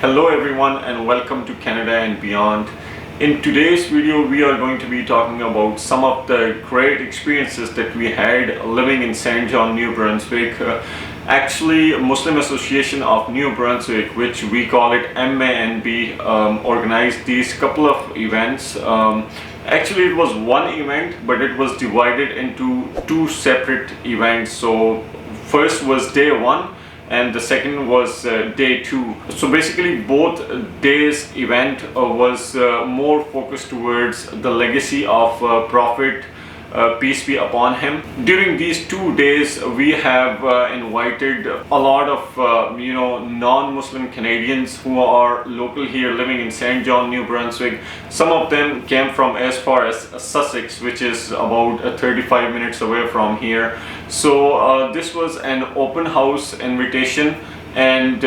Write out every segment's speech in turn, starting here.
Hello everyone and welcome to Canada and beyond. In today's video we are going to be talking about some of the great experiences that we had living in St. John, New Brunswick. Actually, Muslim Association of New Brunswick, which we call it MANB, organized these couple of events. Actually it was one event, but it was divided into two separate events. So first was day one and the second was day two. So basically both days event was more focused towards the legacy of Prophet peace be upon him. During these 2 days we have invited a lot of non-Muslim Canadians who are local here living in St. John, New Brunswick. Some of them came from as far as Sussex, which is about 35 minutes away from here. So this was an open house invitation, and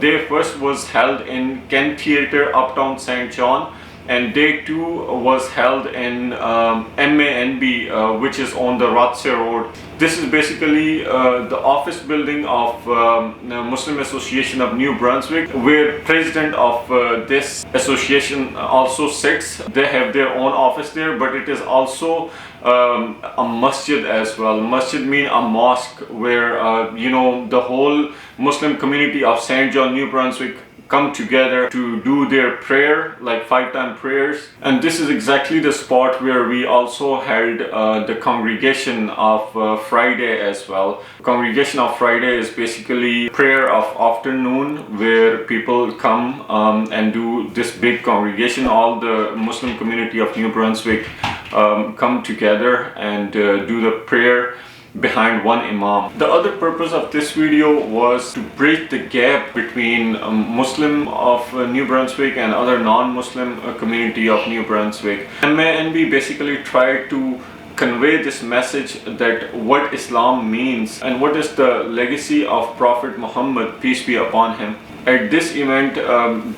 day first was held in Kent Theatre, Uptown St. John, and day two was held in MANB, which is on the Rothsay Road. This is basically the office building of the Muslim Association of New Brunswick, where president of this association also sits. They have their own office there, but it is also a masjid as well. Masjid means a mosque where the whole Muslim community of St. John, New Brunswick come together to do their prayer, like 5-time prayers. And this is exactly the spot where we also held the congregation of Friday as well. Congregation of Friday is basically prayer of afternoon, where people come and do this big congregation. All the Muslim community of New Brunswick come together and do the prayer behind one imam. The other purpose of this video was to bridge the gap between Muslim of New Brunswick and other non-Muslim community of New Brunswick. MANB basically tried to convey this message that what Islam means and what is the legacy of Prophet Muhammad, peace be upon him. At this event,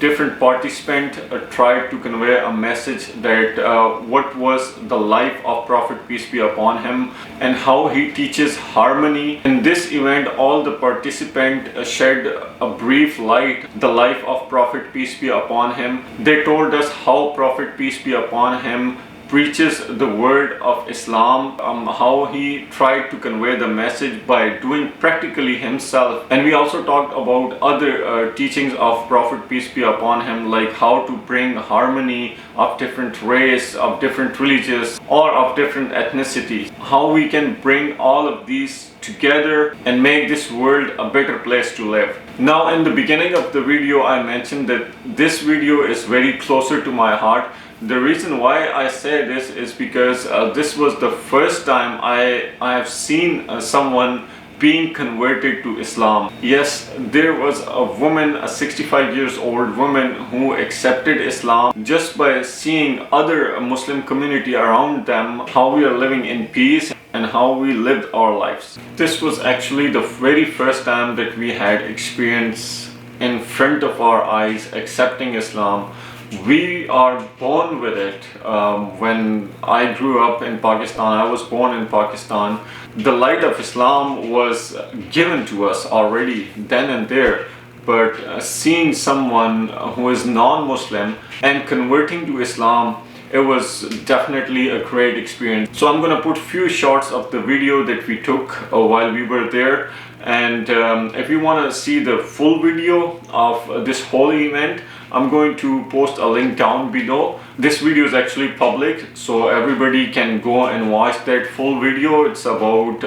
different participants tried to convey a message that what was the life of Prophet peace be upon him and how he teaches harmony. In this event, all the participants shed a brief light the life of Prophet peace be upon him. They told us how Prophet peace be upon him preaches the word of Islam, how he tried to convey the message by doing practically himself. And we also talked about other teachings of Prophet peace be upon him, like how to bring harmony of different race, of different religions, or of different ethnicities, how we can bring all of these together and make this world a better place to live. Now, in the beginning of the video I mentioned that this video is very closer to my heart. The reason why I say this is because this was the first time I have seen someone being converted to Islam. Yes, there was a woman, a 65 years old woman, who accepted Islam just by seeing other Muslim community around them, how we are living in peace and how we lived our lives. This was actually the very first time that we had experience in front of our eyes accepting Islam. We are born with it. When I grew up in Pakistan, I was born in Pakistan. The light of Islam was given to us already then and there. But seeing someone who is non-Muslim and converting to Islam, it was definitely a great experience. So I'm gonna put few shots of the video that we took while we were there. And if you want to see the full video of this whole event, I'm going to post a link down below. This video is actually public, so everybody can go and watch that full video. It's about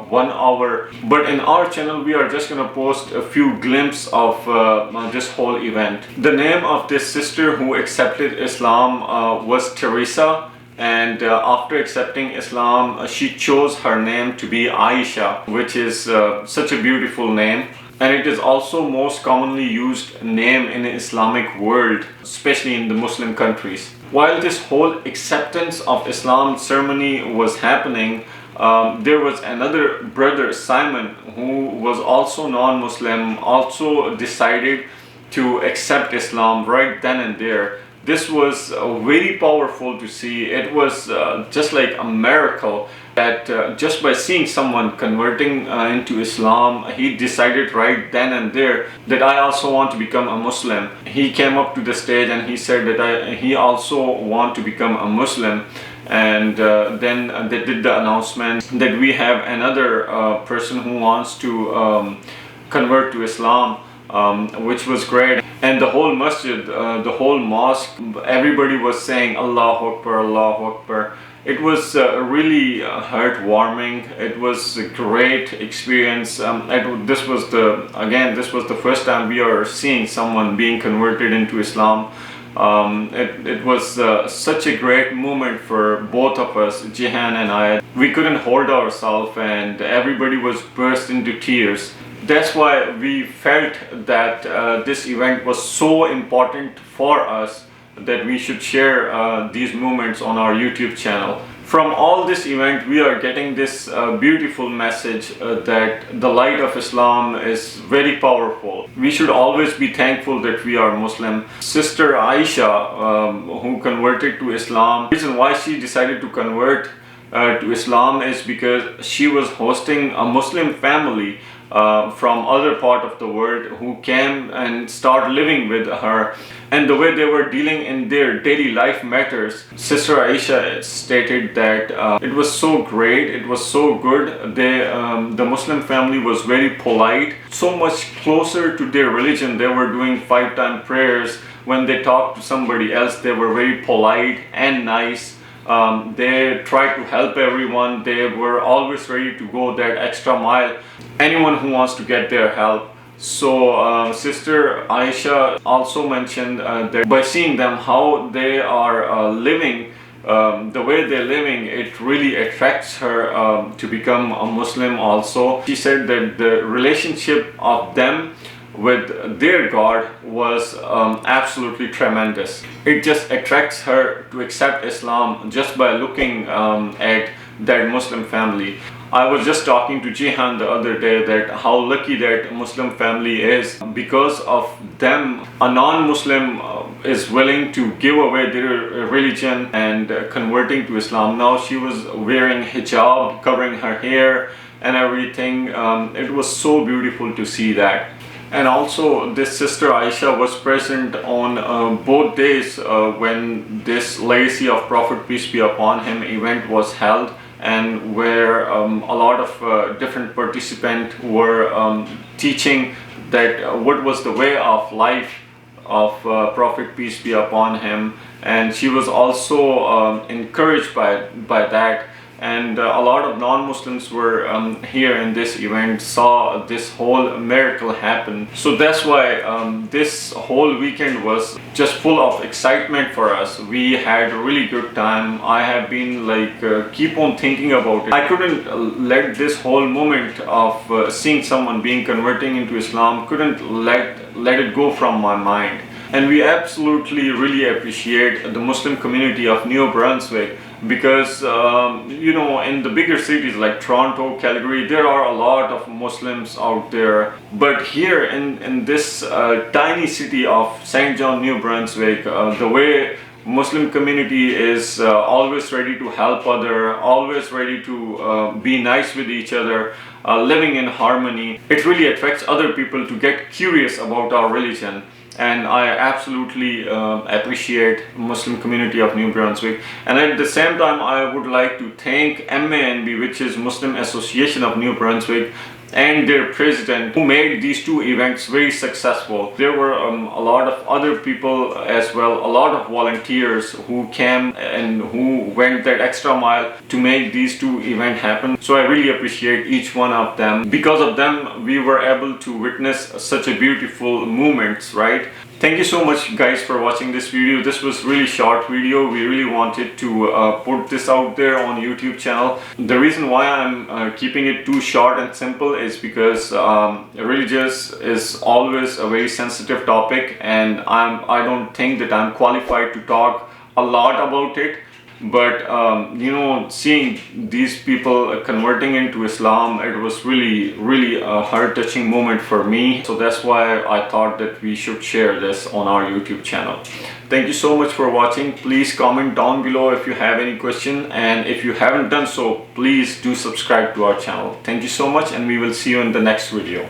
1 hour. But in our channel, we are just gonna post a few glimpses of this whole event. The name of this sister who accepted Islam was Teresa. And after accepting Islam, she chose her name to be Aisha, which is such a beautiful name. And it is also most commonly used name in the Islamic world, especially in the Muslim countries. While this whole acceptance of Islam ceremony was happening, there was another brother, Simon, who was also non-Muslim, also decided to accept Islam right then and there. This was very powerful to see. It was just like a miracle that just by seeing someone converting into Islam, he decided right then and there that I also want to become a Muslim. He came up to the stage and he said that he also want to become a Muslim. And then they did the announcement that we have another person who wants to convert to Islam, which was great. And the whole masjid, the whole mosque, everybody was saying Allahu Akbar, Allahu Akbar. It was really heartwarming. It was a great experience. This was the first time we are seeing someone being converted into Islam. It was such a great moment for both of us, Jihen and I. We couldn't hold ourselves and everybody was burst into tears. That's why we felt that this event was so important for us that we should share these moments on our YouTube channel. From all this event, we are getting this beautiful message that the light of Islam is very powerful. We should always be thankful that we are Muslim. Sister Aisha, who converted to Islam, the reason why she decided to convert to Islam is because she was hosting a Muslim family from other part of the world who came and started living with her, and the way they were dealing in their daily life matters. Sister Aisha stated that it was so great, it was so good. The Muslim family was very polite, so much closer to their religion. They were doing 5-time prayers. When they talked to somebody else, they were very polite and nice. They tried to help everyone. They were always ready to go that extra mile, anyone who wants to get their help. So Sister Aisha also mentioned that by seeing them how they are living, the way they're living, it really attracts her to become a Muslim also. She said that the relationship of them with their God was absolutely tremendous. It just attracts her to accept Islam just by looking at that Muslim family. I was just talking to Jihen the other day that how lucky that Muslim family is. Because of them, a non-Muslim is willing to give away their religion and converting to Islam. Now she was wearing hijab, covering her hair and everything. It was so beautiful to see that. And also this Sister Aisha was present on both days when this Legacy of Prophet Peace Be Upon Him event was held, and where a lot of different participants were teaching that what was the way of life of Prophet Peace Be Upon Him. And she was also encouraged by that. And a lot of non-Muslims were here in this event, saw this whole miracle happen. So that's why this whole weekend was just full of excitement for us. We had a really good time. I have been like keep on thinking about it. I couldn't let this whole moment of seeing someone being converting into Islam, couldn't let it go from my mind. And we absolutely really appreciate the Muslim community of New Brunswick, because you know, in the bigger cities like Toronto, Calgary, there are a lot of Muslims out there. But here in this tiny city of St. John, New Brunswick, the way Muslim community is always ready to help other, always ready to be nice with each other, living in harmony, it really attracts other people to get curious about our religion. And I absolutely appreciate Muslim community of New Brunswick. And at the same time, I would like to thank MANB, which is Muslim Association of New Brunswick, and their president, who made these two events very successful. There were a lot of other people as well, a lot of volunteers who came and who went that extra mile to make these two events happen. So I really appreciate each one of them. Because of them, we were able to witness such a beautiful moments, right? Thank you so much guys for watching this video. This was really short video. We really wanted to put this out there on YouTube channel. The reason why I'm keeping it too short and simple is because religious is always a very sensitive topic, and I don't think that I'm qualified to talk a lot about it. But seeing these people converting into Islam, it was really a heart-touching moment for me. So that's why I thought that we should share this on our YouTube channel. Thank you so much for watching. Please comment down below if you have any question, and if you haven't done so, please do subscribe to our channel. Thank you so much, and we will see you in the next video.